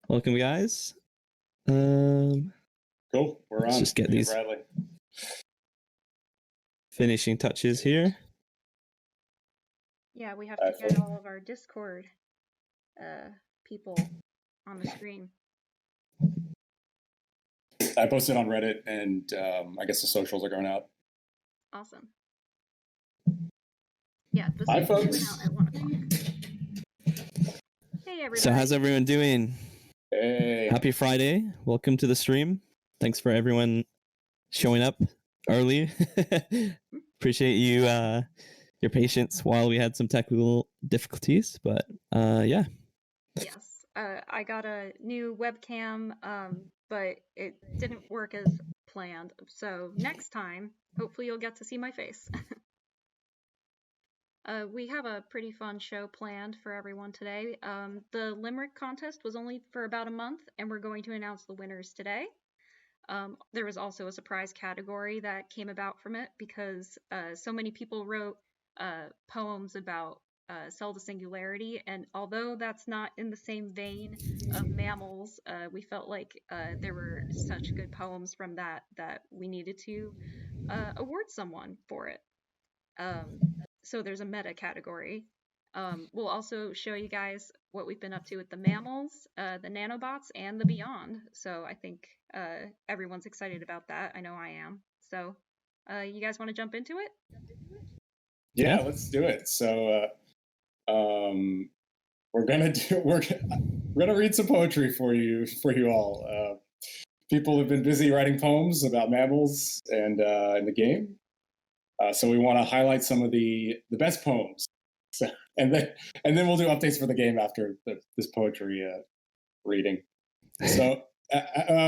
Welcome, guys. Cool. We're Let's on. just get these Bradley. finishing touches here. Yeah, we have to get all of our Discord people on the stream. I posted on Reddit, and I guess the socials are going out. Awesome. Yeah, this Hi, is folks. going out at 1 o'clock. Hey, everybody. So how's everyone doing? Hey. Happy Friday. Welcome to the stream. Thanks for everyone showing up early. Appreciate you your patience while we had some technical difficulties, but yeah. Yes. I got a new webcam, but it didn't work as planned. So next time, hopefully you'll get to see my face. We have a pretty fun show planned for everyone today. The Limerick contest was only for about a month, and we're going to announce the winners today. There was also a surprise category that came about from it because so many people wrote poems about Cell to Singularity, and although that's not in the same vein of Mammals, we felt like there were such good poems from that we needed to award someone for it. So there's a meta category. We'll also show you guys what we've been up to with the Mammals, the Nanobots, and the Beyond. So I think everyone's excited about that. I know I am. So you guys want to jump into it? Yeah, let's do it. So we're gonna read some poetry for you all. People have been busy writing poems about mammals and in the game. So we want to highlight some of the best poems. So, and then we'll do updates for the game after this poetry reading. So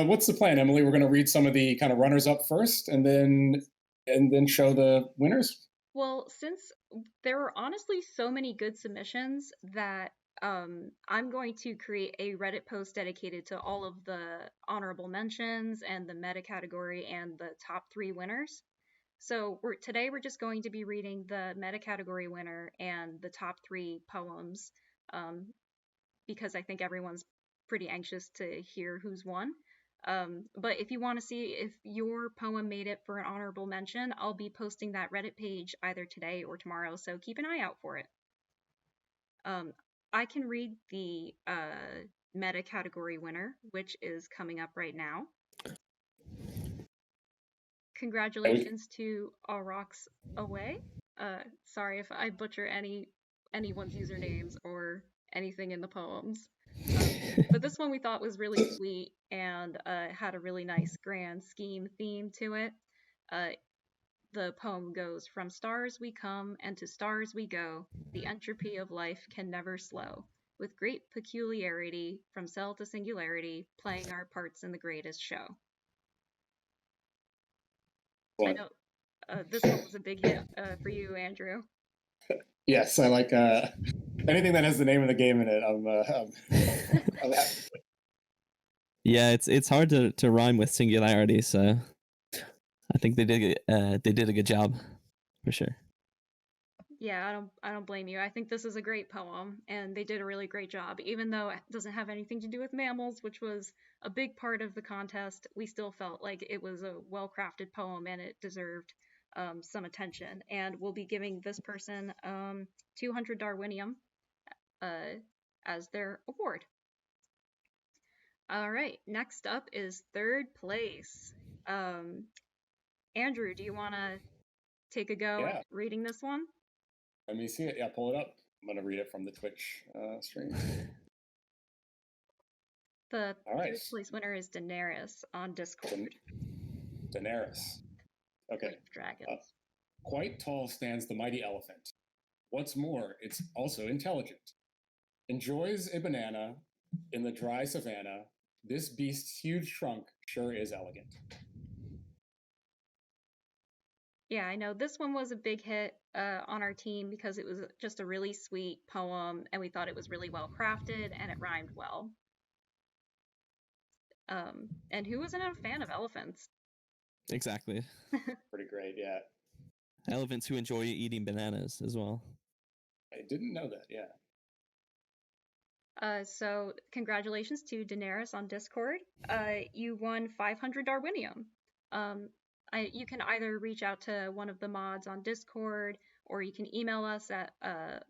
what's the plan, Emily? We're going to read some of the kind of runners up first, and then show the winners. Well, since there were honestly so many good submissions that I'm going to create a Reddit post dedicated to all of the honorable mentions and the meta category and the top 3 winners. So today we're just going to be reading the meta category winner and the top 3 poems because I think everyone's pretty anxious to hear who's won. But if you want to see if your poem made it for an honorable mention, I'll be posting that Reddit page either today or tomorrow, so keep an eye out for it. I can read the meta category winner, which is coming up right now. Congratulations to All Rocks Away. Sorry if I butcher anyone's usernames or anything in the poems. But this one we thought was really sweet and had a really nice grand scheme theme to it. The poem goes, "From stars we come and to stars we go. The entropy of life can never slow. With great peculiarity, from cell to singularity, playing our parts in the greatest show." I know this one was a big hit for you, Andrew. Yes, I like anything that has the name of the game in it. I'm happy. Yeah, it's hard to rhyme with singularity, so I think they did a good job for sure. Yeah, I don't blame you. I think this is a great poem, and they did a really great job. Even though it doesn't have anything to do with mammals, which was a big part of the contest, we still felt like it was a well-crafted poem and it deserved some attention. And we'll be giving this person 200 Darwinium as their award. All right, next up is third place. Andrew, do you want to take a go at reading this one? Let me see it. Yeah, pull it up. I'm going to read it from the Twitch stream. The third place winner is Daenerys on Discord. Daenerys. Okay. Dragons. Quite tall stands the mighty elephant. What's more, it's also intelligent. Enjoys a banana in the dry savannah. This beast's huge trunk sure is elegant. Yeah, I know this one was a big hit on our team because it was just a really sweet poem and we thought it was really well crafted and it rhymed well. And who isn't a fan of elephants? Exactly. Pretty great, yeah. Elephants who enjoy eating bananas as well. I didn't know that, yeah. So congratulations to Daenerys on Discord. You won 500 Darwinium. You can either reach out to one of the mods on Discord, or you can email us at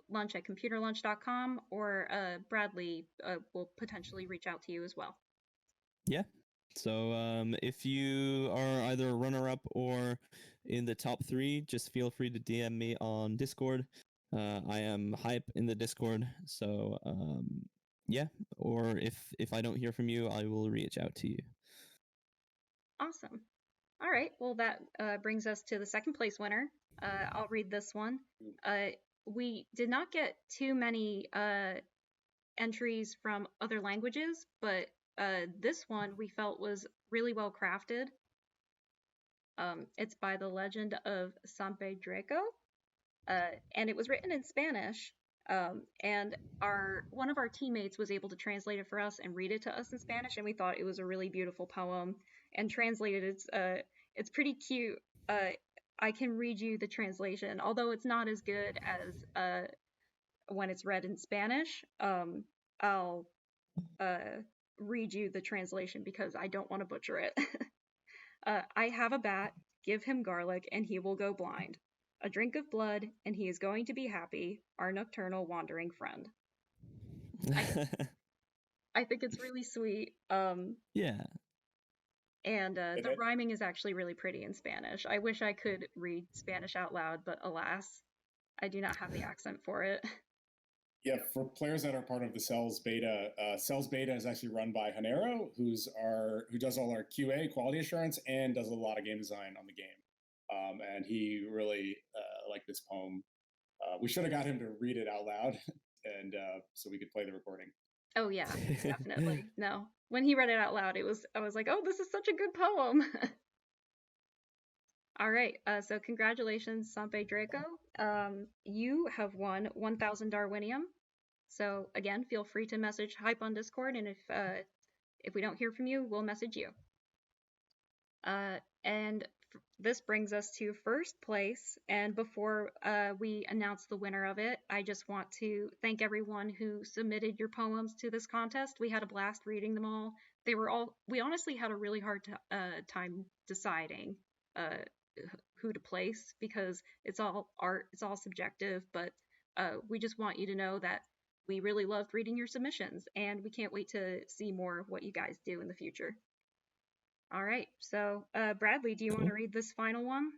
lunch@computerlunch.com, or Bradley will potentially reach out to you as well. Yeah. So if you are either a runner-up or in the top 3, just feel free to DM me on Discord. I am hype in the Discord, so yeah. Or if I don't hear from you, I will reach out to you. Awesome. All right. Well, that brings us to the second place winner. I'll read this one. We did not get too many entries from other languages, but this one we felt was really well crafted. It's by the Legend of Sampe Draco, and it was written in Spanish. And one of our teammates was able to translate it for us and read it to us in Spanish, and we thought it was a really beautiful poem. And translated, it's pretty cute. I can read you the translation, although it's not as good as when it's read in Spanish. I'll read you the translation because I don't want to butcher it. I have a bat, give him garlic, and he will go blind. A drink of blood, and he is going to be happy, our nocturnal wandering friend. I think it's really sweet. Yeah. And the rhyming is actually really pretty in Spanish. I wish I could read Spanish out loud, but alas, I do not have the accent for it. Yeah, for players that are part of the Cells Beta, Cells Beta is actually run by Hanero, who does all our QA, quality assurance, and does a lot of game design on the game. And he really liked this poem. We should have got him to read it out loud, and so we could play the recording. Oh yeah, definitely. No, when he read it out loud, I was like, oh, this is such a good poem. All right, so congratulations, Sampe Draco. You have won 1,000 Darwinium. So again, feel free to message Hype on Discord, and if we don't hear from you, we'll message you. And this brings us to first place. And before we announce the winner of it, I just want to thank everyone who submitted your poems to this contest. We had a blast reading them all. We honestly had a really hard time deciding who to place because it's all art, it's all subjective, but we just want you to know that we really loved reading your submissions, and we can't wait to see more of what you guys do in the future. All right, so Bradley, do you want to read this final one?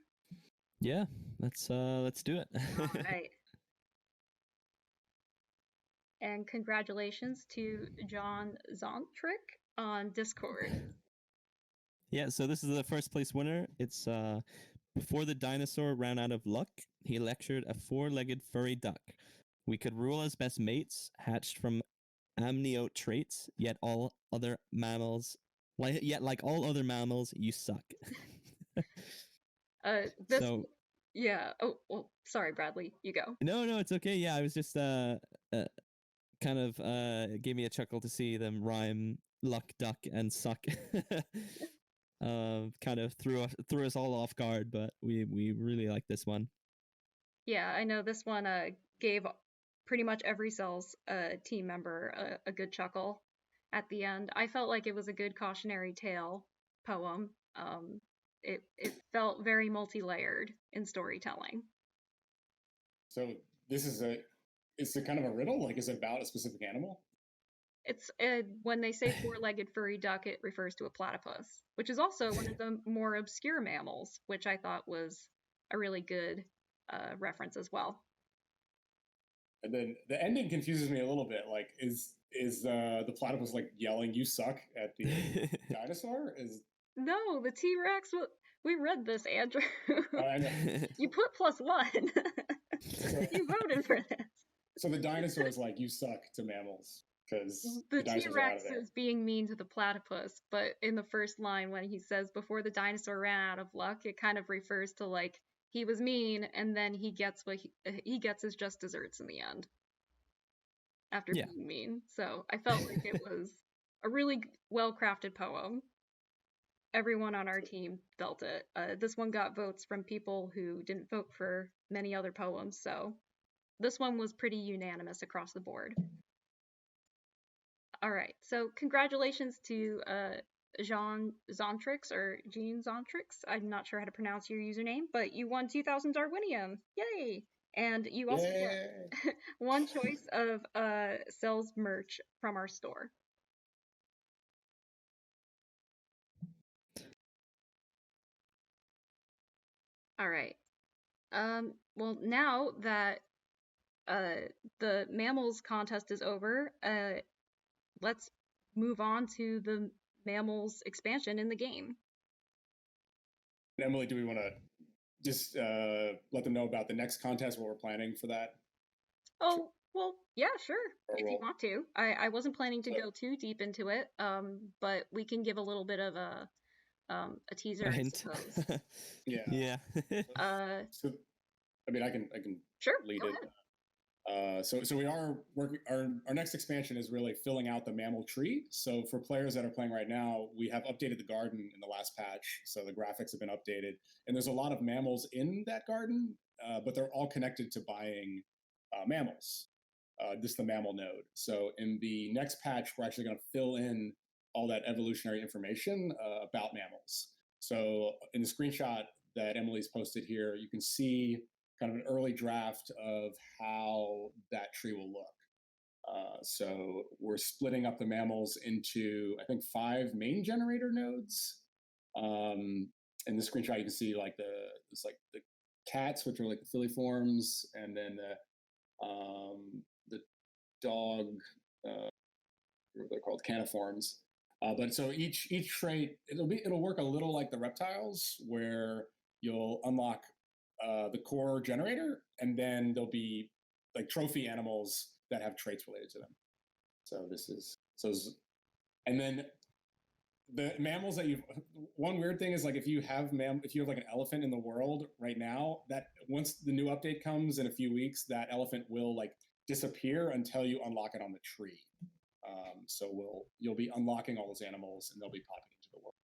Yeah, let's do it. All right. And congratulations to John Zontrick on Discord. Yeah, so this is the first place winner. It's before the dinosaur ran out of luck, he lectured a 4-legged furry duck. We could rule as best mates, hatched from amniote traits, yet like all other mammals, you suck. Yeah. Oh, well, sorry, Bradley. You go. No, it's okay. Yeah, I was just kind of gave me a chuckle to see them rhyme luck, duck, and suck. Kind of threw us all off guard, but we really like this one. Yeah, I know this one gave pretty much every Cells team member a good chuckle at the end. I felt like it was a good cautionary tale poem. It felt very multi-layered in storytelling. So this is it's a kind of a riddle. Like, is it about a specific animal? It's when they say 4-legged furry duck, it refers to a platypus, which is also one of the more obscure mammals, which I thought was a really good reference as well. And then the ending confuses me a little bit. Like, is the platypus like yelling "You suck" at the dinosaur? No, the T-Rex. We read this, Andrew. Oh, I know. You put +1. You voted for this. So the dinosaur is like, "You suck" to mammals because the T-Rex is being mean to the platypus, but in the first line when he says before the dinosaur ran out of luck, it kind of refers to like he was mean and then he gets what he gets his just desserts in the end after being mean. So I felt like it was a really well-crafted poem. Everyone on our team felt it. This one got votes from people who didn't vote for many other poems, so this one was pretty unanimous across the board. All right. So congratulations to Jean Zontrix or Jean Zontrix. I'm not sure how to pronounce your username, but you won 2,000 Darwinium. Yay! And you also get one choice of Cells merch from our store. All right. Well, now that the Mammals contest is over, let's move on to the Mammals expansion in the game. Emily, do we want to just let them know about the next contest, what we're planning for that? Oh, well, yeah, sure, if you want to. I wasn't planning to go too deep into it, but we can give a little bit of a teaser, A I hint. suppose. Yeah. So, I mean, I can sure, lead go it. ahead. So we are working. Our next expansion is really filling out the mammal tree. So for players that are playing right now, we have updated the garden in the last patch. So the graphics have been updated, and there's a lot of mammals in that garden, but they're all connected to buying mammals. This is the mammal node. So in the next patch, we're actually going to fill in all that evolutionary information about mammals. So in the screenshot that Emily's posted here, you can see kind of an early draft of how that tree will look. So we're splitting up the mammals into, I think, 5 main generator nodes. In the screenshot, you can see like the cats, which are like the filiforms, and then the dog, what they're called, caniforms. But so each trait, it'll work a little like the reptiles, where you'll unlock the core generator, and then there'll be like trophy animals that have traits related to them. And then the mammals that one weird thing is, like, if you have like an elephant in the world right now, that once the new update comes in a few weeks, that elephant will like disappear until you unlock it on the tree. So you'll be unlocking all those animals, and they'll be popping into the world.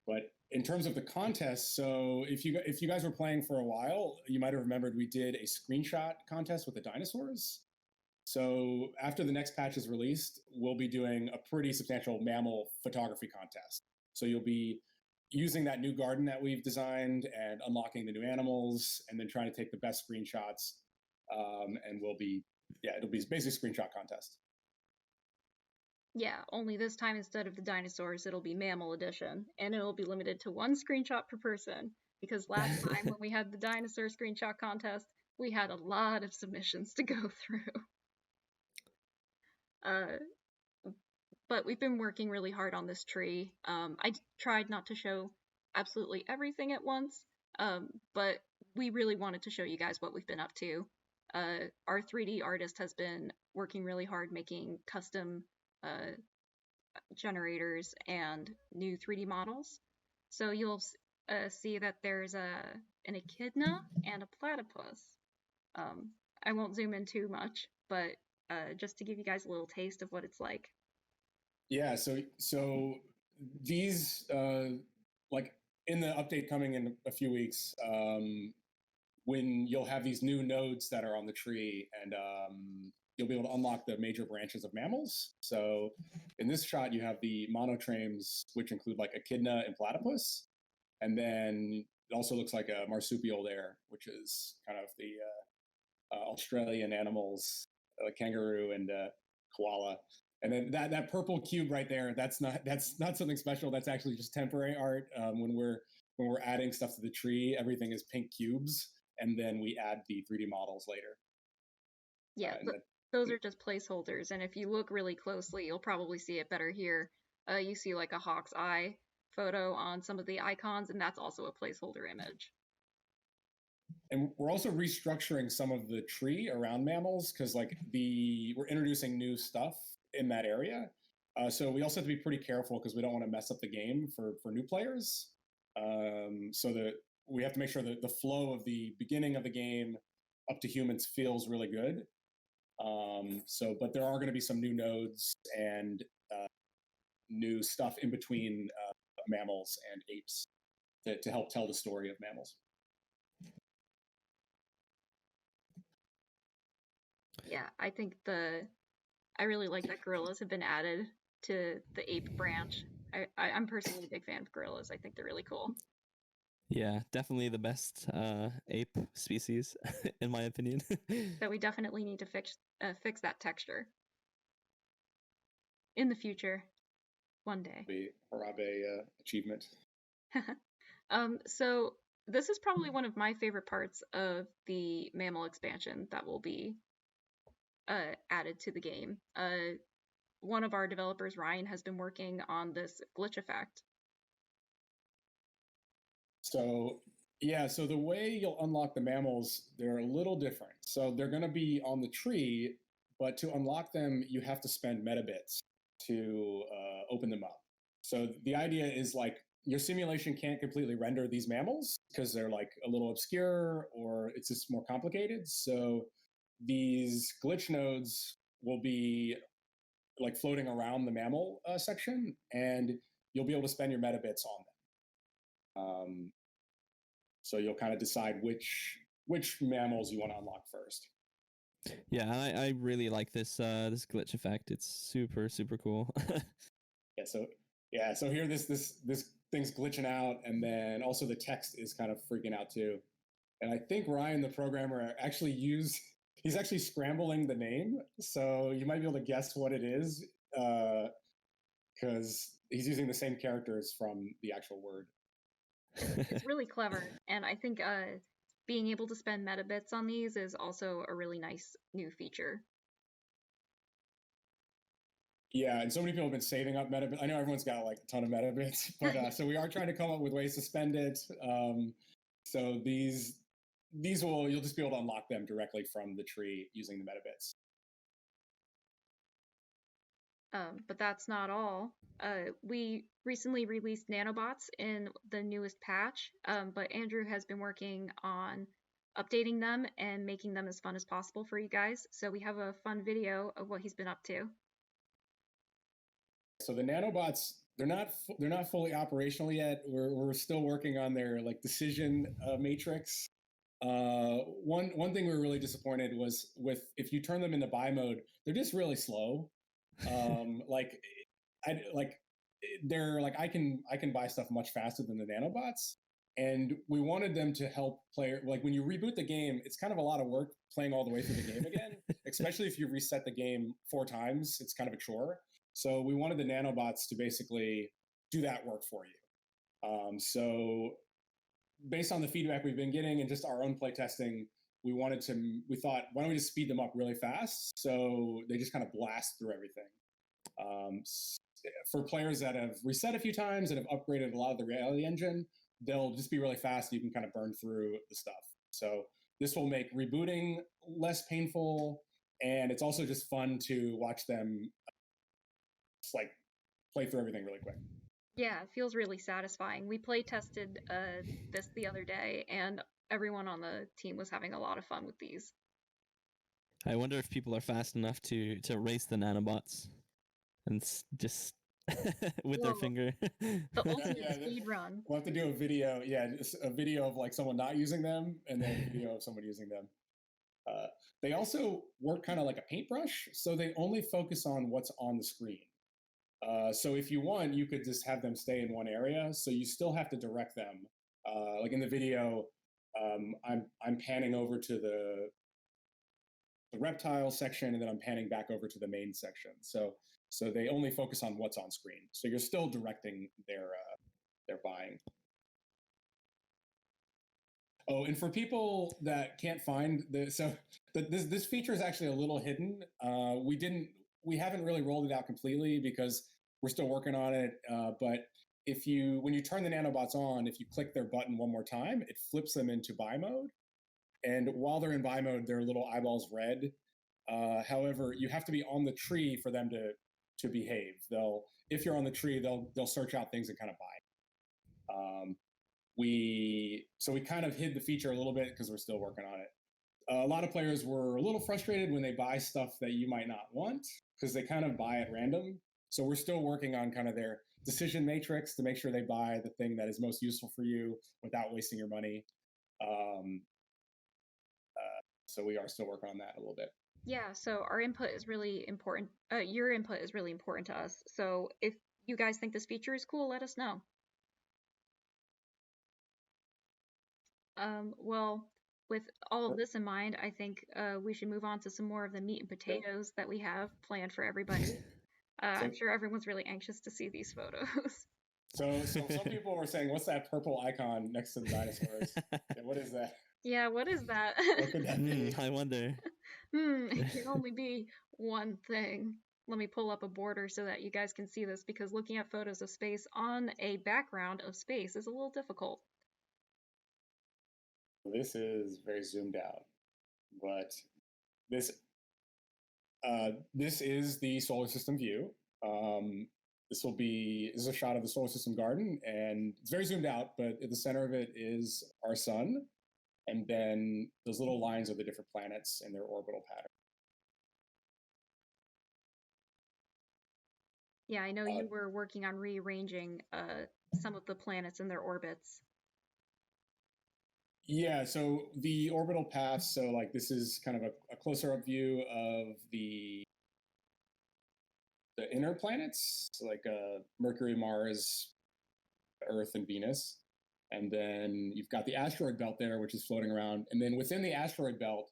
But in terms of the contest, so if you guys were playing for a while, you might have remembered we did a screenshot contest with the dinosaurs. So after the next patch is released, we'll be doing a pretty substantial mammal photography contest. So you'll be using that new garden that we've designed and unlocking the new animals, and then trying to take the best screenshots. And it'll be basically a screenshot contest. Yeah, only this time, instead of the dinosaurs, it'll be Mammal Edition, and it'll be limited to 1 screenshot per person, because last time when we had the dinosaur screenshot contest, we had a lot of submissions to go through. But we've been working really hard on this tree. I tried not to show absolutely everything at once, but we really wanted to show you guys what we've been up to. Our 3D artist has been working really hard making custom generators and new 3D models. So you'll see that there's an echidna and a platypus. I won't zoom in too much, but just to give you guys a little taste of what it's like. Yeah, so these like in the update coming in a few weeks, when you'll have these new nodes that are on the tree, and you'll be able to unlock the major branches of mammals. So in this shot, you have the monotremes, which include like echidna and platypus, and then it also looks like a marsupial there, which is kind of the Australian animals, kangaroo and koala. And then that purple cube right there, that's not something special. That's actually just temporary art. When we're adding stuff to the tree, everything is pink cubes, and then we add the 3D models later. Yeah, those are just placeholders, and if you look really closely, you'll probably see it better here. You see like a hawk's eye photo on some of the icons, and that's also a placeholder image. And we're also restructuring some of the tree around mammals, because like we're introducing new stuff in that area. So we also have to be pretty careful, because we don't want to mess up the game for new players. So that we have to make sure that the flow of the beginning of the game up to humans feels really good. But there are going to be some new nodes and new stuff in between mammals and apes to help tell the story of mammals. Yeah, I think the I really like that gorillas have been added to the ape branch. I'm personally a big fan of gorillas. I think they're really cool. Yeah, definitely the best ape species, in my opinion. But we definitely need to fix that texture in the future, one day. The Harabe achievement. So this is probably one of my favorite parts of the Mammal expansion that will be added to the game. One of our developers, Ryan, has been working on this glitch effect. So so the way you'll unlock the mammals, they're a little different. So they're going to be on the tree, but to unlock them, you have to spend metabits to open them up. So the idea is like your simulation can't completely render these mammals because they're like a little obscure or it's just more complicated. So these glitch nodes will be like floating around the mammal section, and you'll be able to spend your metabits on them. So you'll kind of decide which mammals you want to unlock first. Yeah, I really like this this glitch effect. It's super cool. So here this thing's glitching out, and then also the text is kind of freaking out too. And I think Ryan, the programmer, he's actually scrambling the name, so you might be able to guess what it is, because he's using the same characters from the actual word. It's really clever, and I think being able to spend metabits on these is also a really nice new feature. Yeah, and so many people have been saving up metabits. I know everyone's got like a ton of metabits, but so we are trying to come up with ways to spend it. So you'll just be able to unlock them directly from the tree using the metabits. But that's not all. We recently released nanobots in the newest patch, but Andrew has been working on updating them and making them as fun as possible for you guys. So we have a fun video of what he's been up to. So the nanobots, they're not fully operational yet. We're still working on their like decision matrix. One thing we were really disappointed was if you turn them into buy mode, they're just really slow. They're like I can buy stuff much faster than the nanobots, and we wanted them to help player. Like when you reboot the game, it's kind of a lot of work playing all the way through the game again, especially if you reset the game 4 times. It's kind of a chore. So we wanted the nanobots to basically do that work for you. So based on the feedback we've been getting and just our own play testing, we thought, why don't we just speed them up really fast so they just kind of blast through everything. For players that have reset a few times and have upgraded a lot of the reality engine, they'll just be really fast. You can kind of burn through the stuff. So this will make rebooting less painful, and it's also just fun to watch them just like play through everything really quick. Yeah, it feels really satisfying. We play tested this the other day, and everyone on the team was having a lot of fun with these. I wonder if people are fast enough to race the nanobots and just with their finger. The ultimate speed run. We'll have to do a video. Yeah, just a video of like someone not using them, and then a video of someone using them. They also work kind of like a paintbrush, so they only focus on what's on the screen. So if you want, you could just have them stay in one area. So you still have to direct them. Like in the video, I'm panning over to the reptile section, and then I'm panning back over to the main section. So they only focus on what's on screen. So you're still directing their buying. Oh, and for people that can't find this feature is actually a little hidden. We haven't really rolled it out completely because we're still working on it. But when you turn the nanobots on, if you click their button one more time, it flips them into buy mode. And while they're in buy mode, their little eyeballs red. However, you have to be on the tree for them to behave. If you're on the tree, they'll search out things and kind of buy. We kind of hid the feature a little bit because we're still working on it. A lot of players were a little frustrated when they buy stuff that you might not want because they kind of buy at random. So we're still working on kind of their decision matrix to make sure they buy the thing that is most useful for you without wasting your money. So we are still working on that a little bit. Yeah, so our input is really important. Your input is really important to us. So if you guys think this feature is cool, let us know. Well, with all of this in mind, I think we should move on to some more of the meat and potatoes that we have planned for everybody. I'm sure everyone's really anxious to see these photos. So some people were saying, "What's that purple icon next to the dinosaurs? Yeah, what is that? Yeah, what is that? What could that be?" I wonder. It can only be one thing. Let me pull up a border so that you guys can see this, because looking at photos of space on a background of space is a little difficult. This is very zoomed out, but this is the solar system view. This is a shot of the solar system garden, and it's very zoomed out, but at the center of it is our sun, and then those little lines are the different planets and their orbital pattern. Yeah, I know you were working on rearranging some of the planets in their orbits. Yeah, so the orbital paths, so like this is kind of a closer up view of the inner planets, so like Mercury, Mars, Earth, and Venus. And then you've got the asteroid belt there, which is floating around. And then within the asteroid belt,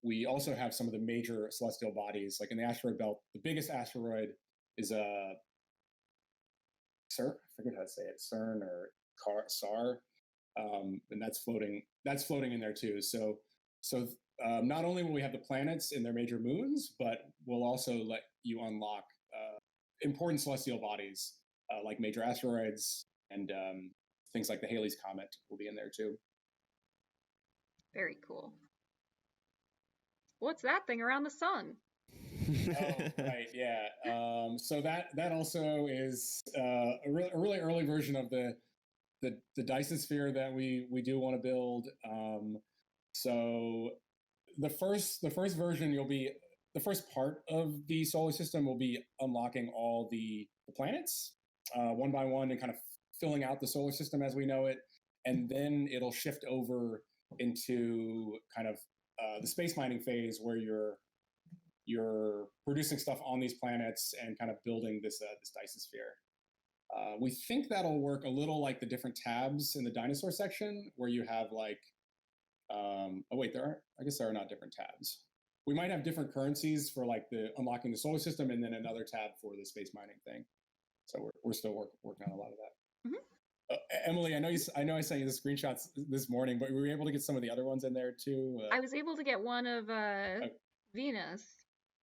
we also have some of the major celestial bodies. Like in the asteroid belt, the biggest asteroid is I forget how to say it, CERN or SAR, and that's floating in there too. So not only will we have the planets and their major moons, but we'll also let you unlock important celestial bodies like major asteroids and things like the Halley's Comet will be in there too. Very cool. What's that thing around the sun? Oh, right, yeah. So that also is a really early version of the Dyson sphere that we do want to build. So the first version, the first part of the solar system will be unlocking all the planets one by one and kind of filling out the solar system as we know it, and then it'll shift over into kind of the space mining phase where you're producing stuff on these planets and kind of building this Dyson sphere. We think that'll work a little like the different tabs in the dinosaur section where you have like, I guess there are not different tabs. We might have different currencies for like the unlocking the solar system and then another tab for the space mining thing. So we're still working on a lot of that. Mm-hmm. Emily, I know I sent you the screenshots this morning, but were you able to get some of the other ones in there too? I was able to get one of Venus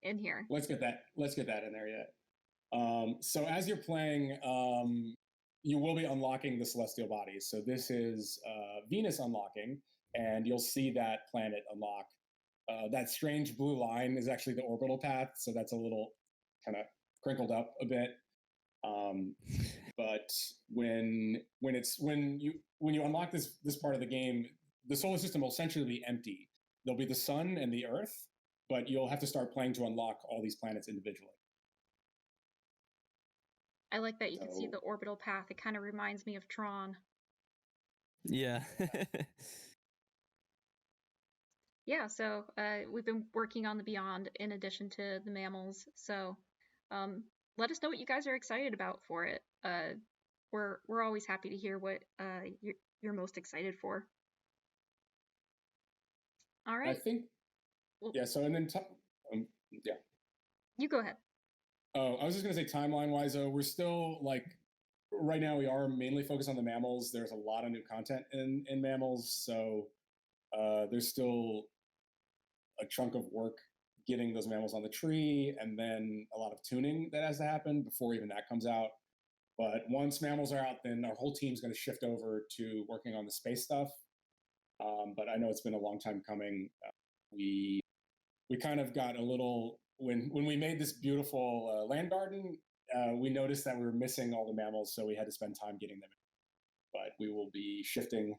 in here. Let's get that in there yet. So as you're playing, you will be unlocking the celestial bodies. So this is Venus unlocking, and you'll see that planet unlock. That strange blue line is actually the orbital path, so that's a little kind of crinkled up a bit. But when you unlock this part of the game, the solar system will essentially be empty. There'll be the sun and the Earth, but you'll have to start playing to unlock all these planets individually. I like that you can see the orbital path. It kind of reminds me of Tron. Yeah. Yeah, so we've been working on the Beyond in addition to the Mammals. So let us know what you guys are excited about for it. We're always happy to hear what you're most excited for. All right. I think. Well, yeah. So and then yeah. You go ahead. Oh, I was just gonna say timeline wise, though, we're still like right now we are mainly focused on the Mammals. There's a lot of new content in Mammals, so there's still a chunk of work getting those Mammals on the tree, and then a lot of tuning that has to happen before even that comes out. But once Mammals are out, then our whole team's going to shift over to working on the space stuff. But I know it's been a long time coming. We kind of got a little when we made this beautiful land garden. We noticed that we were missing all the Mammals, so we had to spend time getting them. But we will be shifting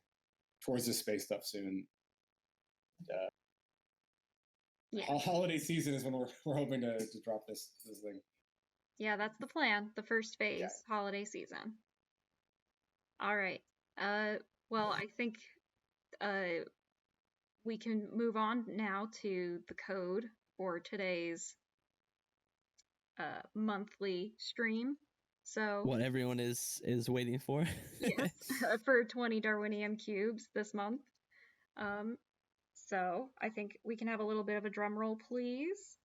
towards the space stuff soon. Yeah. Holiday season is when we're hoping to drop this thing. Yeah, that's the plan. The first phase, yeah. Holiday season. All right. Well, I think we can move on now to the code for today's monthly stream. So what everyone is waiting for. yes, for 20 Darwinium cubes this month. So I think we can have a little bit of a drum roll, please.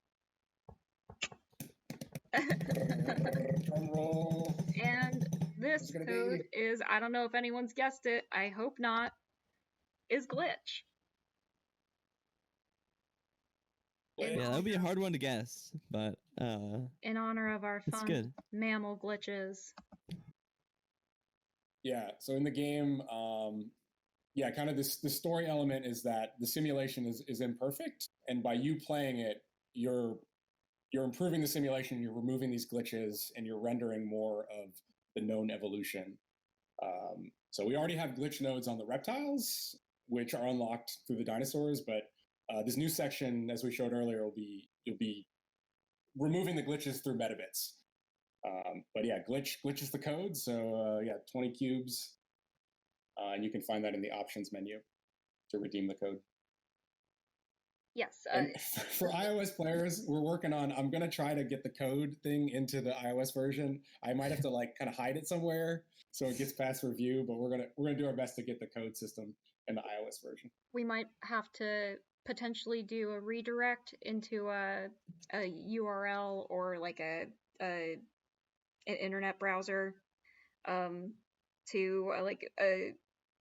Drum roll. And this code is, I don't know if anyone's guessed it, I hope not, is glitch. Yeah, that would be a hard one to guess, but in honor of our fun mammal glitches. Yeah, so in the game, kind of the story element is that the simulation is imperfect, and by you playing it, you're improving the simulation, you're removing these glitches, and you're rendering more of the known evolution. So we already have glitch nodes on the reptiles, which are unlocked through the dinosaurs, but this new section, as we showed earlier, you'll be removing the glitches through metabits. But yeah, glitch is the code. So 20 cubes, and you can find that in the options menu to redeem the code. Yes. And for iOS players, we're working on. I'm gonna try to get the code thing into the iOS version. I might have to kind of hide it somewhere so it gets past review. But we're gonna do our best to get the code system in the iOS version. We might have to potentially do a redirect into a URL or like an internet browser to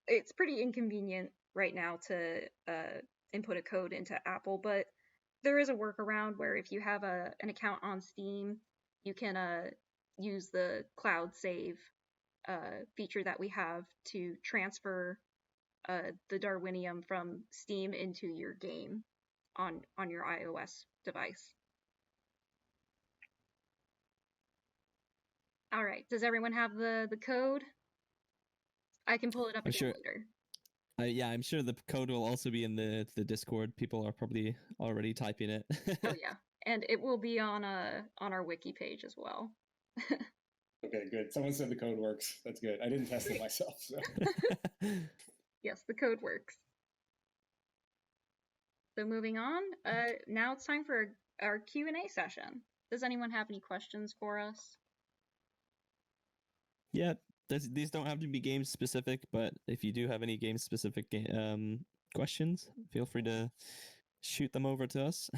it's pretty inconvenient right now to input a code into Apple, but there is a workaround where if you have an account on Steam, you can use the cloud save feature that we have to transfer the Darwinium from Steam into your game on your iOS device. All right, does everyone have the code? I can pull it up again later. Yeah, I'm sure the code will also be in the Discord. People are probably already typing it. Oh yeah, and it will be on our wiki page as well. Okay, good. Someone said the code works. That's good. I didn't test it myself. So. Yes, the code works. So moving on, now it's time for our Q&A session. Does anyone have any questions for us? Yeah, these don't have to be game specific, but if you do have any game specific questions, feel free to shoot them over to us.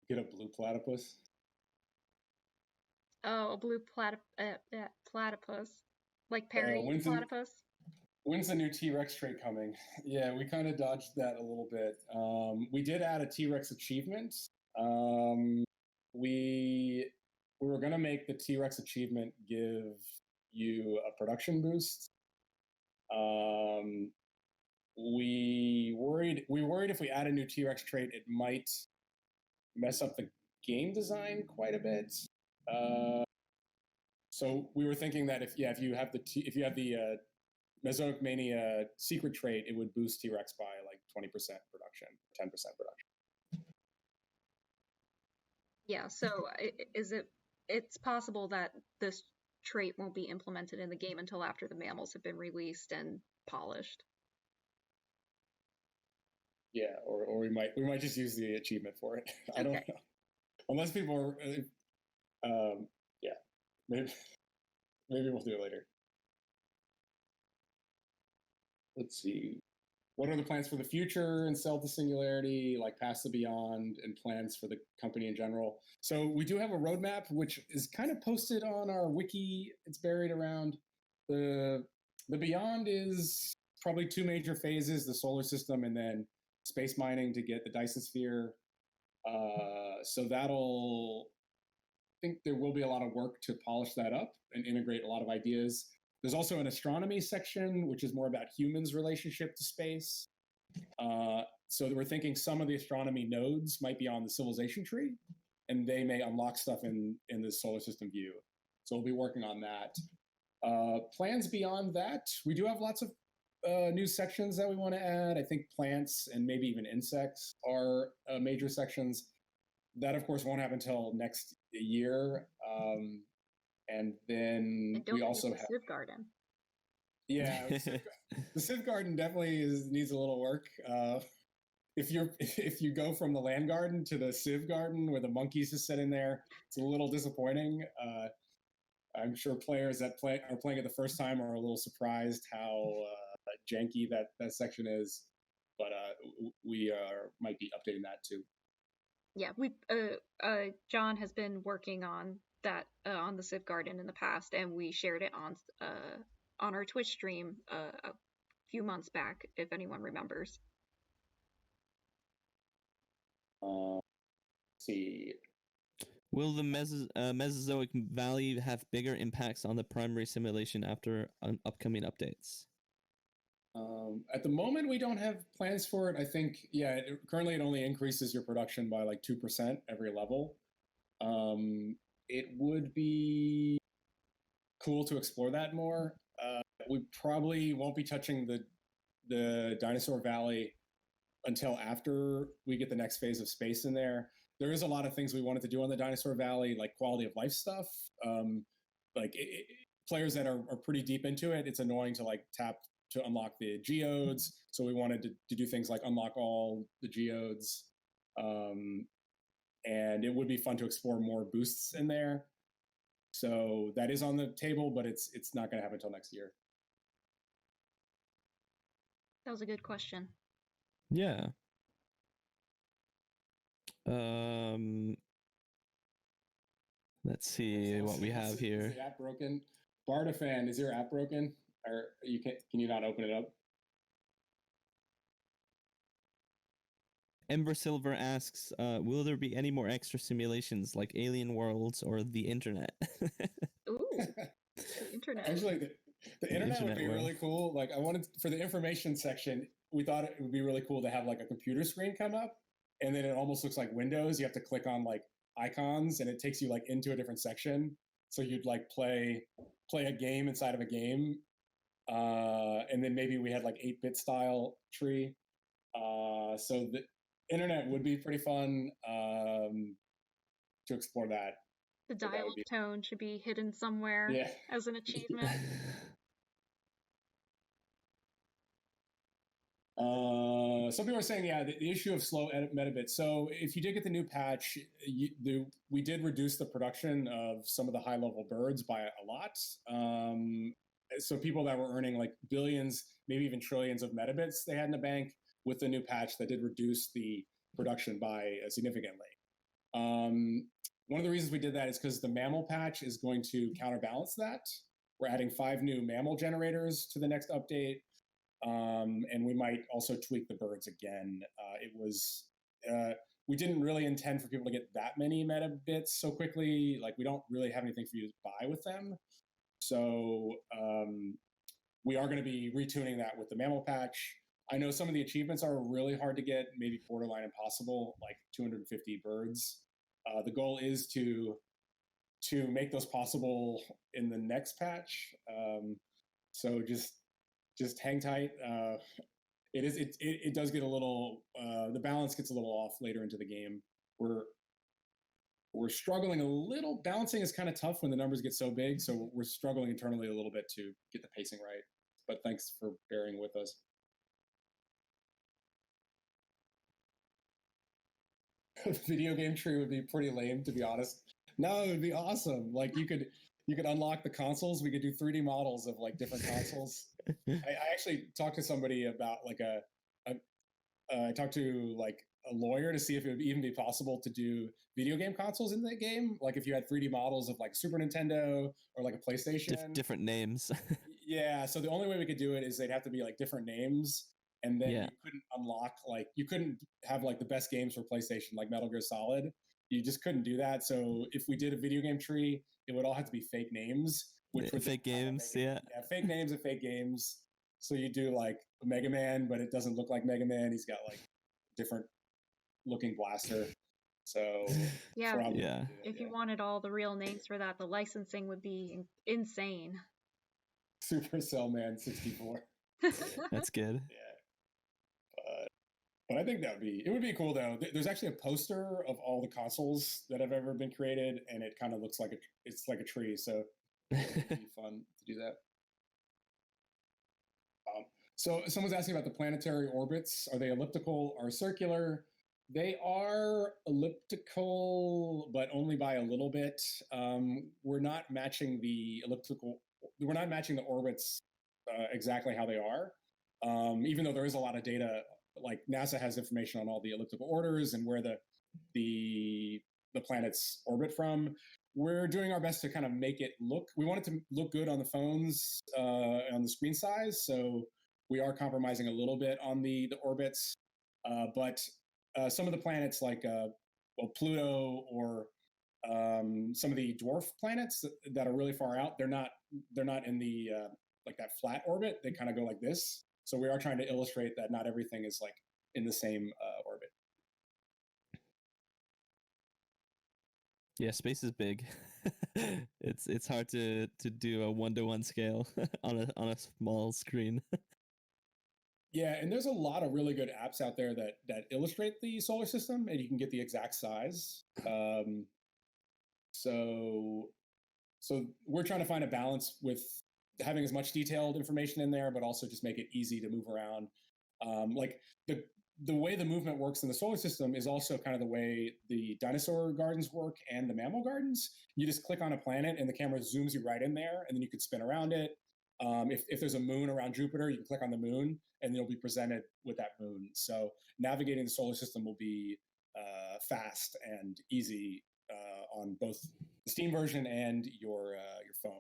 Get a blue platypus. Oh, a blue platypus. Like Perry platypus? When's the new T-Rex trait coming? Yeah, we kind of dodged that a little bit. We did add a T-Rex achievement. We were going to make the T-Rex achievement give you a production boost. We worried if we add a new T-Rex trait, it might mess up the game design quite a bit. So we were thinking that if you have the Mesoic Mania secret trait, it would boost T-Rex by like 20% production, 10% production. Yeah, so it's possible that this trait won't be implemented in the game until after the mammals have been released and polished. Yeah, or we might just use the achievement for it. I don't know. Unless people are, maybe we'll do it later. Let's see. What are the plans for the future and sell to Singularity, like past the beyond, and plans for the company in general? So we do have a roadmap, which is kind of posted on our wiki. It's buried around. The beyond is probably two major phases: the solar system and then space mining to get the Dyson sphere. So I think there will be a lot of work to polish that up and integrate a lot of ideas. There's also an astronomy section, which is more about humans' relationship to space. So we're thinking some of the astronomy nodes might be on the civilization tree, and they may unlock stuff in the solar system view. So we'll be working on that. Plans beyond that, we do have lots of new sections that we want to add. I think plants and maybe even insects are major sections. That, of course, won't happen until next year. And then we also have Civ Garden. Yeah, the Civ Garden definitely needs a little work. If you go from the land garden to the Civ Garden where the monkeys just sit in there, it's a little disappointing. I'm sure players that are playing it the first time are a little surprised how janky that section is, but we might be updating that too. Yeah, we John has been working on that on the Civ Garden in the past, and we shared it on our Twitch stream a few months back, if anyone remembers. Let's see. Will the Mesozoic Valley have bigger impacts on the primary simulation after upcoming updates? At the moment, we don't have plans for it. I think, currently it only increases your production by like 2% every level. It would be cool to explore that more. We probably won't be touching the Dinosaur Valley until after we get the next phase of space in there. There is a lot of things we wanted to do on the Dinosaur Valley, like quality of life stuff. Players that are pretty deep into it, it's annoying to like tap to unlock the geodes. So we wanted to do things like unlock all the geodes. And it would be fun to explore more boosts in there. So that is on the table, but it's not going to happen until next year. That was a good question. Yeah. Let's see what we have here. Is the app broken? Bardafan, is your app broken? Or can you not open it up? Ember Silver asks, will there be any more extra simulations like alien worlds or the internet? Ooh, the internet. Actually, the internet would be really cool. Like, I wanted for the information section, we thought it would be really cool to have like a computer screen come up, and then it almost looks like Windows. You have to click on like icons, and it takes you like into a different section. So you'd like play a game inside of a game, and then maybe we had like 8-bit style tree. So the internet would be pretty fun to explore that. The dial tone should be hidden somewhere as an achievement. Some people are saying, the issue of slow metabits. So if you did get the new patch, we did reduce the production of some of the high-level birds by a lot. So people that were earning like billions, maybe even trillions of metabits they had in the bank, with the new patch that did reduce the production by significantly. One of the reasons we did that is because the Mammal patch is going to counterbalance that. We're adding 5 new Mammal generators to the next update. And we might also tweak the birds again. We didn't really intend for people to get that many metabits so quickly. Like, we don't really have anything for you to buy with them. So we are going to be retuning that with the Mammal patch. I know some of the achievements are really hard to get, maybe borderline impossible, like 250 birds. The goal is to make those possible in the next patch. So just hang tight. It does get a little, the balance gets a little off later into the game. We're struggling a little. Balancing is kind of tough when the numbers get so big, so we're struggling internally a little bit to get the pacing right. But thanks for bearing with us. Video game tree would be pretty lame, to be honest. No, it would be awesome. Like, you could unlock the consoles. We could do 3D models of like different consoles. I actually talked to somebody about like I talked to like a lawyer to see if it would even be possible to do video game consoles in the game. Like, if you had 3D models of like Super Nintendo or like a PlayStation. Different names. Yeah. So the only way we could do it is they'd have to be like different names. And then you couldn't unlock, like, you couldn't have like the best games for PlayStation, like Metal Gear Solid. You just couldn't do that. So if we did a video game tree, it would all have to be fake names. Fake games, fake names and fake games. So you do like Mega Man, but it doesn't look like Mega Man. He's got like different looking blaster. So if you wanted all the real names for that, the licensing would be insane. Supercell Man 64. That's good. Yeah. But I think it would be cool though. There's actually a poster of all the consoles that have ever been created, and it kind of looks like it's like a tree. So it would be fun to do that. So someone's asking about the planetary orbits. Are they elliptical or circular? They are elliptical, but only by a little bit. We're not matching the orbits exactly how they are. Even though there is a lot of data, like NASA has information on all the elliptical orders and where the planets orbit from. We're doing our best to kind of make it look. We want it to look good on the phones, on the screen size. So we are compromising a little bit on the orbits, but some of the planets like Pluto or some of the dwarf planets that are really far out, they're not in the like that flat orbit. They kind of go like this. So we are trying to illustrate that not everything is like in the same orbit. Yeah, space is big. It's hard to do a 1-to-1 scale on a small screen. Yeah, and there's a lot of really good apps out there that illustrate the solar system, and you can get the exact size. So we're trying to find a balance with having as much detailed information in there, but also just make it easy to move around. Like the way the movement works in the solar system is also kind of the way the dinosaur gardens work and the mammal gardens. You just click on a planet and the camera zooms you right in there, and then you could spin around it. If there's a moon around Jupiter, you can click on the moon and you'll be presented with that moon. So navigating the solar system will be fast and easy on both the Steam version and your phone.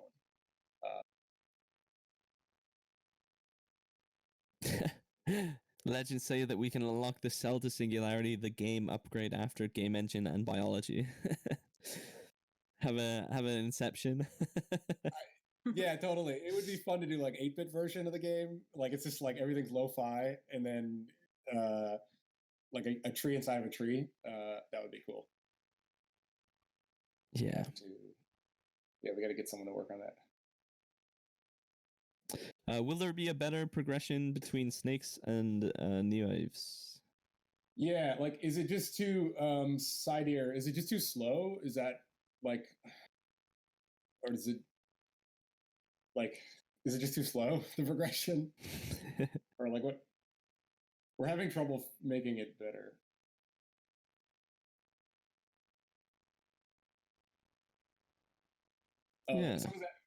Legends say that we can unlock the cell to Singularity, the game upgrade after game engine and biology. have an Inception. Yeah, totally. It would be fun to do like 8-bit version of the game. Like it's just like everything's lo-fi and then like a tree inside of a tree. That would be cool. Yeah. We got to get someone to work on that. Will there be a better progression between snakes and neoaves? Yeah, like is it just too side ear? Is it just too slow? Is that like, or is it just too slow, the progression? Or like what? We're having trouble making it better. Yeah.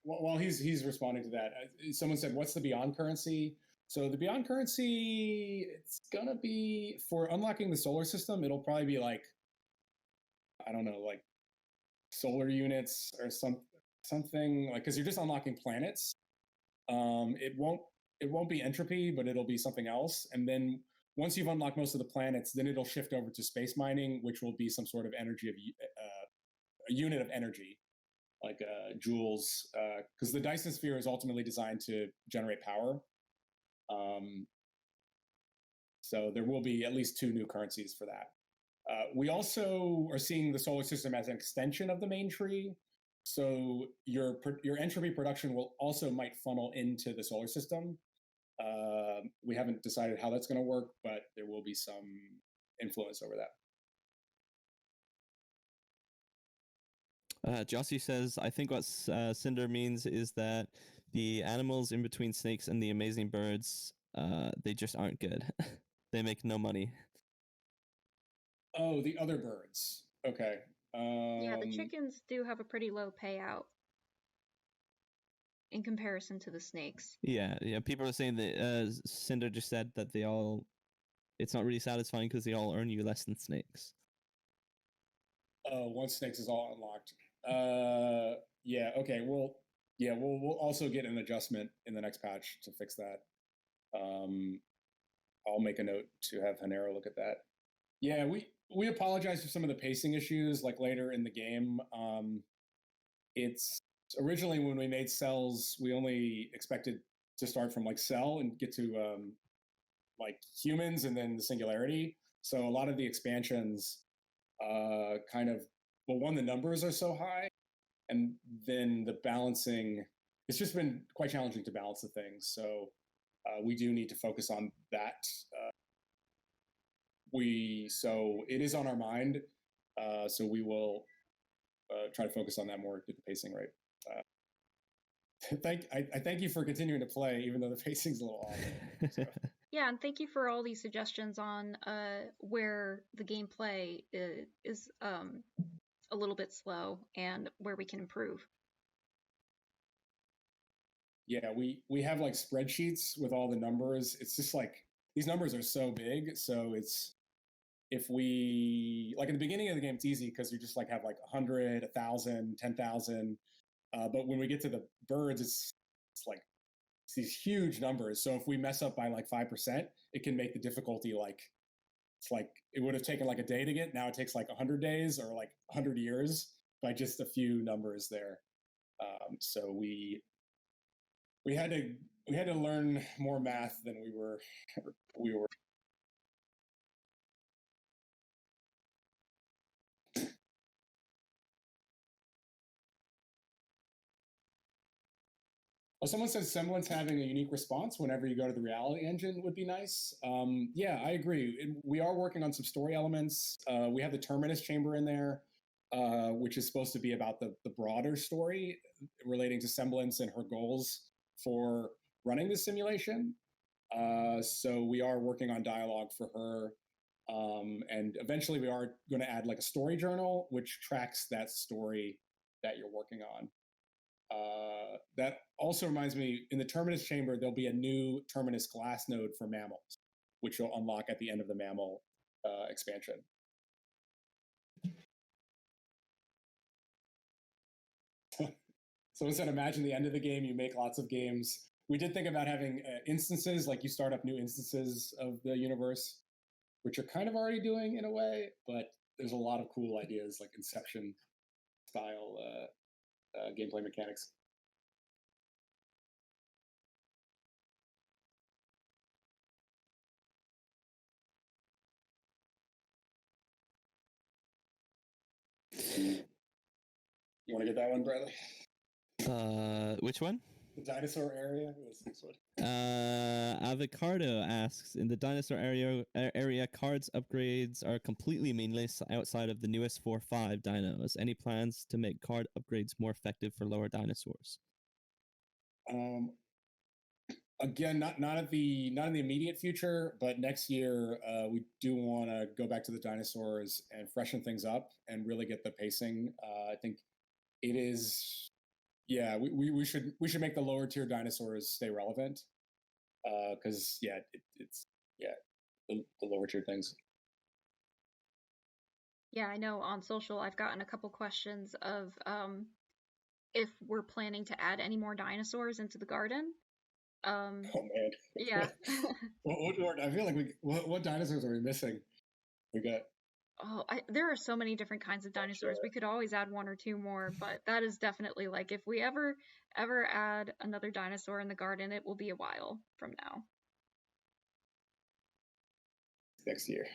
While he's responding to that, someone said, "What's the Beyond currency?" So the Beyond currency, it's gonna be for unlocking the solar system. It'll probably be like, I don't know, like solar units or something like, because you're just unlocking planets. It won't be entropy, but it'll be something else. And then once you've unlocked most of the planets, then it'll shift over to space mining, which will be some sort of energy of a unit of energy, like joules, because the Dyson sphere is ultimately designed to generate power. So there will be at least 2 new currencies for that. We also are seeing the solar system as an extension of the main tree. So your entropy production will also might funnel into the solar system. We haven't decided how that's going to work, but there will be some influence over that. Jossie says, I think what Cinder means is that the animals in between snakes and the amazing birds, they just aren't good. They make no money. Oh, the other birds. Okay. Yeah, the chickens do have a pretty low payout in comparison to the snakes. Yeah. People are saying that Cinder just said that it's not really satisfying because they all earn you less than snakes. Once snakes is all unlocked. Yeah. Okay. Well, yeah. We'll also get an adjustment in the next patch to fix that. I'll make a note to have Hanero look at that. Yeah, we apologize for some of the pacing issues, like later in the game. It's originally when we made cells, we only expected to start from like cell and get to like humans and then the Singularity. So a lot of the expansions the numbers are so high, and then the balancing, it's just been quite challenging to balance the things. So we do need to focus on that. So it is on our mind. So we will try to focus on that more, get the pacing right. I thank you for continuing to play, even though the pacing's a little off. So. Yeah, and thank you for all these suggestions on where the gameplay is a little bit slow and where we can improve. Yeah, we have like spreadsheets with all the numbers. It's just like these numbers are so big, so it's if we like in the beginning of the game, it's easy because you just like have like 100, 1,000, 10,000. But when we get to the birds, it's like it's these huge numbers. So if we mess up by like 5%, it can make the difficulty like it's like it would have taken like a day to get. Now it takes like 100 days or like 100 years by just a few numbers there. So we had to learn more math than we were. Well, someone says semblance having a unique response whenever you go to the reality engine would be nice. Yeah, I agree. We are working on some story elements. We have the terminus chamber in there, which is supposed to be about the broader story relating to semblance and her goals for running the simulation. So we are working on dialogue for her. And eventually we are going to add like a story journal, which tracks that story that you're working on. That also reminds me, in the terminus chamber, there'll be a new terminus glass node for mammals, which you'll unlock at the end of the mammal expansion. So instead, imagine the end of the game, you make lots of games. We did think about having instances, like you start up new instances of the universe, which you're kind of already doing in a way, but there's a lot of cool ideas like Inception style gameplay mechanics. You want to get that one, Bradley? Which one? The dinosaur area? This one. Avocado asks, in the dinosaur area, cards upgrades are completely meaningless outside of the newest 4-5 dinos. Any plans to make card upgrades more effective for lower dinosaurs? Again, not in the immediate future, but next year we do want to go back to the dinosaurs and freshen things up and really get the pacing. I think it is. Yeah, we should make the lower tier dinosaurs stay relevant because it's the lower tier things. Yeah, I know on social I've gotten a couple questions of if we're planning to add any more dinosaurs into the garden. Oh man. Yeah. I feel like what dinosaurs are we missing? We got. There are so many different kinds of dinosaurs. Sure. We could always add one or two more, but that is definitely like if we ever add another dinosaur in the garden, it will be a while from now. Next year.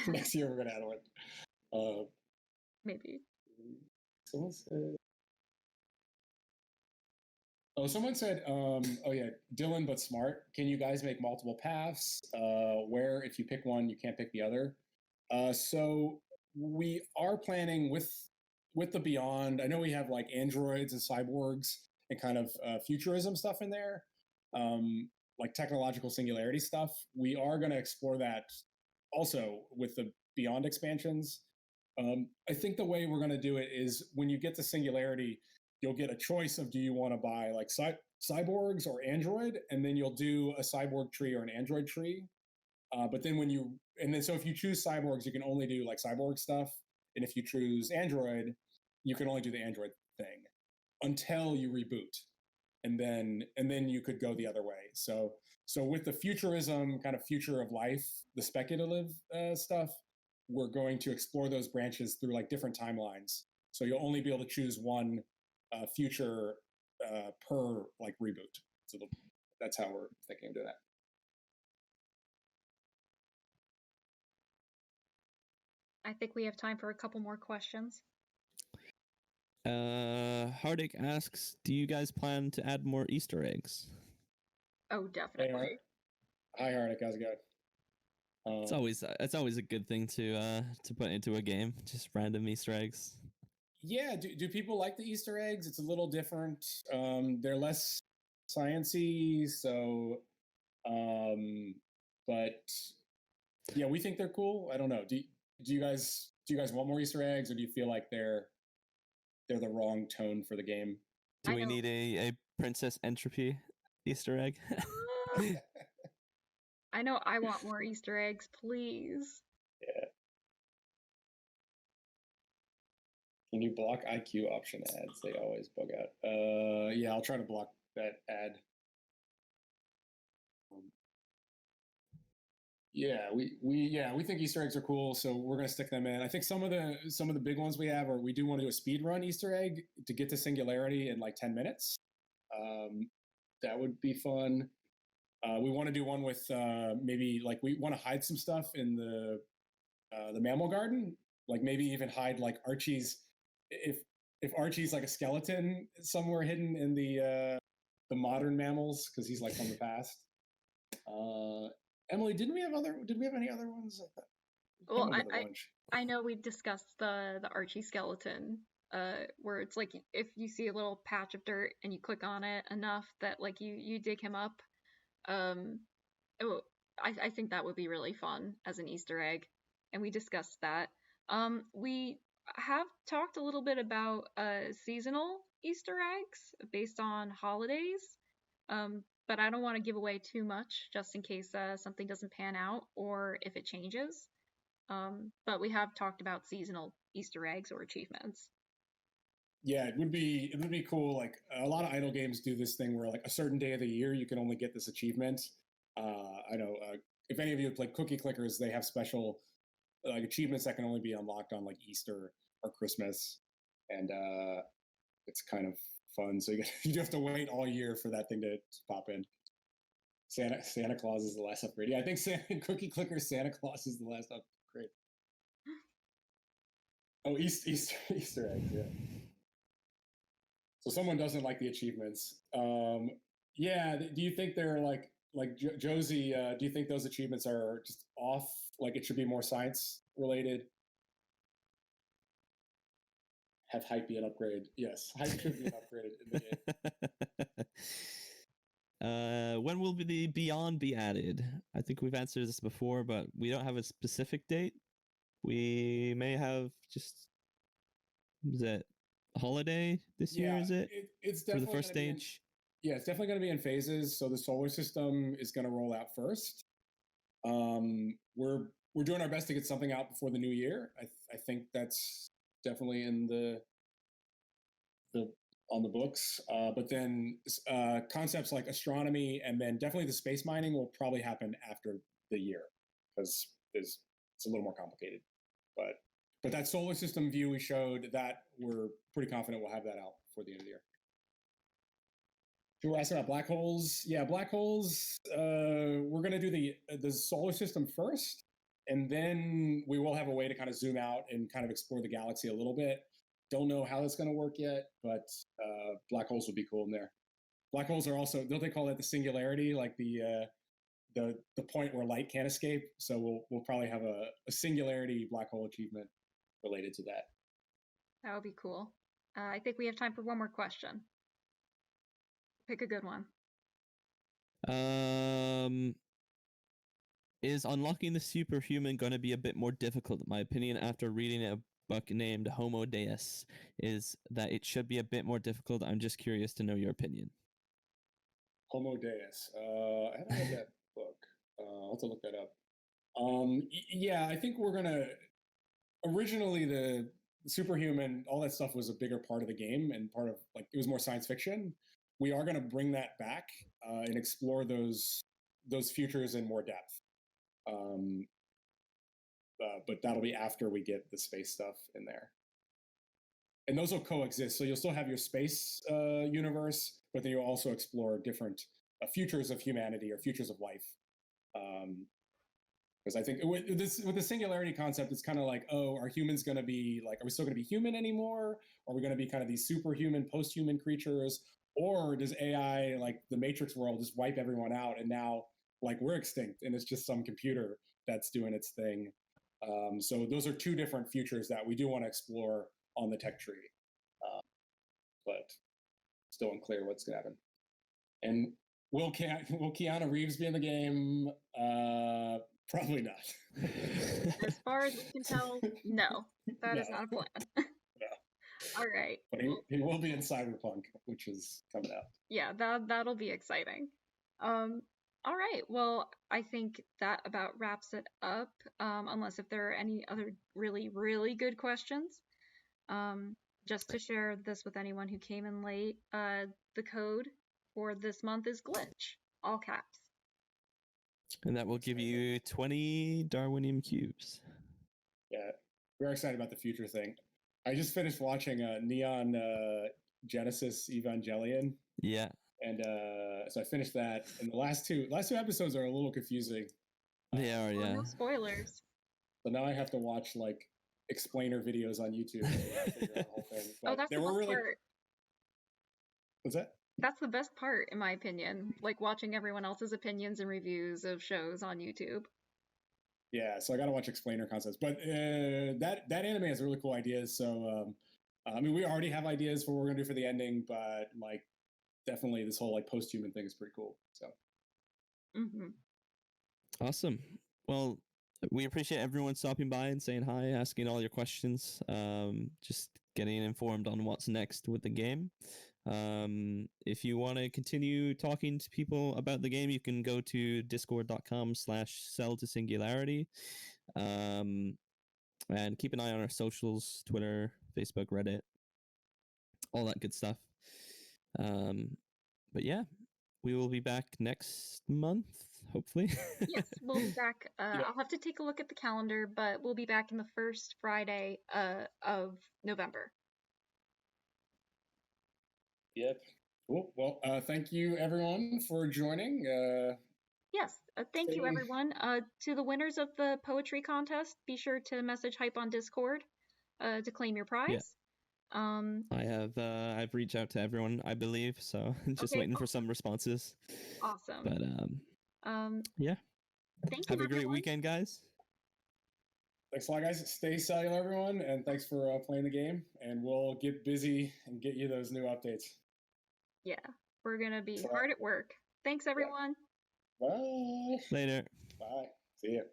Next year we're gonna add one. Maybe. Someone said. Oh, someone said, oh yeah, Dylan but smart. Can you guys make multiple paths where if you pick one, you can't pick the other? So we are planning with the Beyond. I know we have like androids and cyborgs and kind of futurism stuff in there, like technological singularity stuff. We are going to explore that also with the Beyond expansions. I think the way we're going to do it is when you get to singularity, you'll get a choice of do you want to buy like cyborgs or android, and then you'll do a cyborg tree or an android tree. But then so if you choose cyborgs, you can only do like cyborg stuff, and if you choose android, you can only do the android thing until you reboot, and then you could go the other way. So with the futurism kind of future of life, the speculative stuff, we're going to explore those branches through like different timelines. So you'll only be able to choose one future per like reboot. So that's how we're thinking of doing that. I think we have time for a couple more questions. Hardik asks, do you guys plan to add more Easter eggs? Oh, definitely. Hi, Hardik. How's it going? It's always a good thing to put into a game, just random Easter eggs. Yeah, do people like the Easter eggs? It's a little different. They're less sciencey, so but yeah, we think they're cool. I don't know. Do you guys want more Easter eggs, or do you feel like they're the wrong tone for the game? Do we need a Princess Entropy Easter egg? I know I want more Easter eggs, please. Yeah. Can you block IQ option ads? They always bug out. Yeah, I'll try to block that ad. Yeah, we think Easter eggs are cool, so we're gonna stick them in. I think some of the big ones we have are we do want to do a speed run Easter egg to get to Singularity in like 10 minutes. That would be fun. We want to do one with maybe like we want to hide some stuff in the mammal garden, like maybe even hide like Archie's if Archie's like a skeleton somewhere hidden in the modern mammals because he's like from the past. Emily, did we have any other ones? Well, I know we discussed the Archie skeleton, where it's like if you see a little patch of dirt and you click on it enough that like you dig him up. I think that would be really fun as an Easter egg, and we discussed that. We have talked a little bit about seasonal Easter eggs based on holidays. But I don't want to give away too much just in case something doesn't pan out or if it changes. But we have talked about seasonal Easter eggs or achievements. Yeah, it would be cool. Like a lot of idle games do this thing where like a certain day of the year you can only get this achievement. I know if any of you play Cookie Clickers, they have special like achievements that can only be unlocked on like Easter or Christmas, and it's kind of fun. So you do have to wait all year for that thing to pop in. Santa Claus is the last upgrade. Yeah, I think Cookie Clicker Santa Claus is the last upgrade. Oh, Easter eggs. Yeah. So someone doesn't like the achievements. Yeah. Do you think they're like Josie? Do you think those achievements are just off? Like it should be more science related? Have hype be an upgrade? Yes, hype should be an upgrade in the game. When will the Beyond be added? I think we've answered this before, but we don't have a specific date. We may have just is it holiday this year? Is it? It's definitely for the first stage. It's definitely going to be in phases. So the solar system is going to roll out first. We're doing our best to get something out before the new year. I think that's definitely in the on the books. But then concepts like astronomy and then definitely the space mining will probably happen after the year because it's a little more complicated. But that solar system view we showed, that we're pretty confident we'll have that out before the end of the year. You were asking about black holes. Yeah, black holes. We're going to do the solar system first, and then we will have a way to kind of zoom out and kind of explore the galaxy a little bit. Don't know how that's going to work yet, but black holes would be cool in there. Black holes are also, don't they call that the singularity, like the point where light can't escape? So we'll probably have a singularity black hole achievement related to that. That would be cool. I think we have time for one more question. Pick a good one. Is unlocking the superhuman going to be a bit more difficult? My opinion after reading a book named Homo Deus is that it should be a bit more difficult. I'm just curious to know your opinion. Homo Deus. I haven't read that book. I'll have to look that up. Yeah, I think we're going to... Originally, the superhuman, all that stuff was a bigger part of the game and part of, like, it was more science fiction. We are going to bring that back and explore those futures in more depth. But that'll be after we get the space stuff in there. And those will coexist. So you'll still have your space universe, but then you'll also explore different futures of humanity or futures of life. Because I think with the singularity concept, it's kind of like, oh, are humans going to be like, are we still going to be human anymore? Are we going to be kind of these superhuman, post-human creatures? Or does AI, like the Matrix world, just wipe everyone out and now like we're extinct and it's just some computer that's doing its thing? So those are two different futures that we do want to explore on the tech tree, but still unclear what's going to happen. And will Keanu Reeves be in the game? Probably not. As far as we can tell, no. That is not a plan. No. All right. But he will be in Cyberpunk, which is coming out. Yeah, that'll be exciting. All right. Well, I think that about wraps it up. Unless if there are any other really, really good questions. Just to share this with anyone who came in late, the code for this month is glitch, all caps. And that will give you 20 Darwinium cubes. Yeah, we're excited about the future thing. I just finished watching Neon Genesis Evangelion. Yeah. And so I finished that. And the last two episodes are a little confusing. They are, yeah. No spoilers. So now I have to watch like explainer videos on YouTube to figure out the whole thing. But that's the best part. What's that? That's the best part, in my opinion. Like watching everyone else's opinions and reviews of shows on YouTube. Yeah, so I got to watch explainer concepts. But that anime has really cool ideas. So I mean, we already have ideas for what we're gonna do for the ending, but like definitely this whole like post-human thing is pretty cool. So. Mm-hmm. Awesome. Well, we appreciate everyone stopping by and saying hi, asking all your questions, just getting informed on what's next with the game. If you want to continue talking to people about the game, you can go to discord.com/cell-to-singularity, and keep an eye on our socials, Twitter, Facebook, Reddit, all that good stuff. But yeah, we will be back next month, hopefully. Yes, we'll be back. I'll have to take a look at the calendar, but we'll be back in the first Friday of November. Yep. Cool. Well, thank you everyone for joining. Yes, thank you everyone. To the winners of the poetry contest, be sure to message Hype on Discord to claim your prize. Yeah. I've reached out to everyone, I believe, so just waiting for some responses. Awesome. But yeah. Thank you. Have a great weekend, guys. Thanks a lot, guys. Stay cellular, everyone, and thanks for playing the game. And we'll get busy and get you those new updates. Yeah, we're gonna be hard at work. Thanks, everyone. Bye. Later. Bye. See ya.